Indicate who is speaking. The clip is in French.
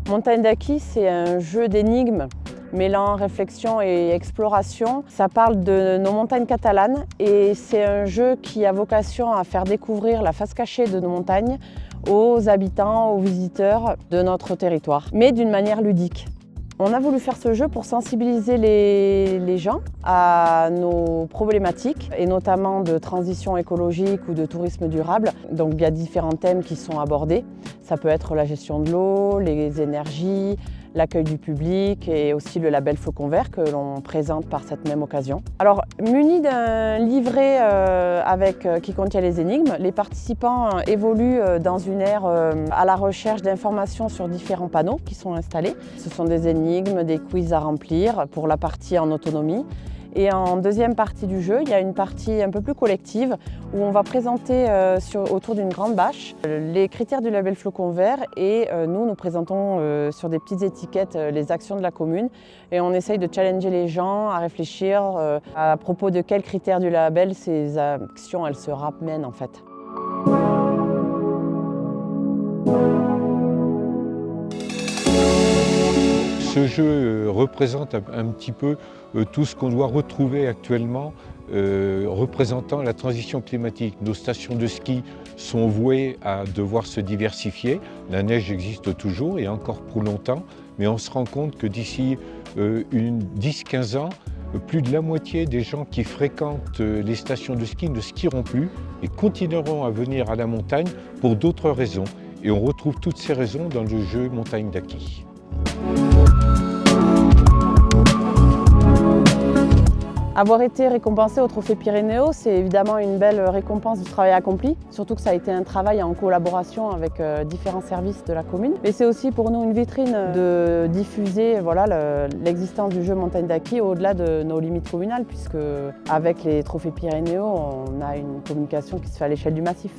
Speaker 1: Montagne d'Acquis, c'est un jeu d'énigmes mêlant réflexion et exploration. Ça parle de nos montagnes catalanes et c'est un jeu qui a vocation à faire découvrir la face cachée de nos montagnes aux habitants, aux visiteurs de notre territoire, mais d'une manière ludique. On a voulu faire ce jeu pour sensibiliser les gens à nos problématiques et notamment de transition écologique ou de tourisme durable. Donc il y a différents thèmes qui sont abordés. Ça peut être la gestion de l'eau, les énergies, l'accueil du public et aussi le label Flocon Vert que l'on présente par cette même occasion. Alors, munis d'un livret qui contient les énigmes, les participants évoluent dans une ère à la recherche d'informations sur différents panneaux qui sont installés. Ce sont des énigmes, des quiz à remplir pour la partie en autonomie. Et en deuxième partie du jeu, il y a une partie un peu plus collective où on va présenter autour d'une grande bâche les critères du label Flocon Vert et nous présentons sur des petites étiquettes les actions de la commune et on essaye de challenger les gens à réfléchir à propos de quels critères du label ces actions elles se ramènent en fait.
Speaker 2: Ce jeu représente un petit peu tout ce qu'on doit retrouver actuellement représentant la transition climatique. Nos stations de ski sont vouées à devoir se diversifier. La neige existe toujours et encore pour longtemps, mais on se rend compte que d'ici 10-15 ans, plus de la moitié des gens qui fréquentent les stations de ski ne skieront plus et continueront à venir à la montagne pour d'autres raisons. Et on retrouve toutes ces raisons dans le jeu Montagne d'Acquis.
Speaker 1: Avoir été récompensé au Trophée Pyrénéo, c'est évidemment une belle récompense du travail accompli, surtout que ça a été un travail en collaboration avec différents services de la commune. Mais c'est aussi pour nous une vitrine de diffuser l'existence du jeu Montagne d'Acquis au-delà de nos limites communales, puisque avec les Trophées Pyrénéo, on a une communication qui se fait à l'échelle du massif.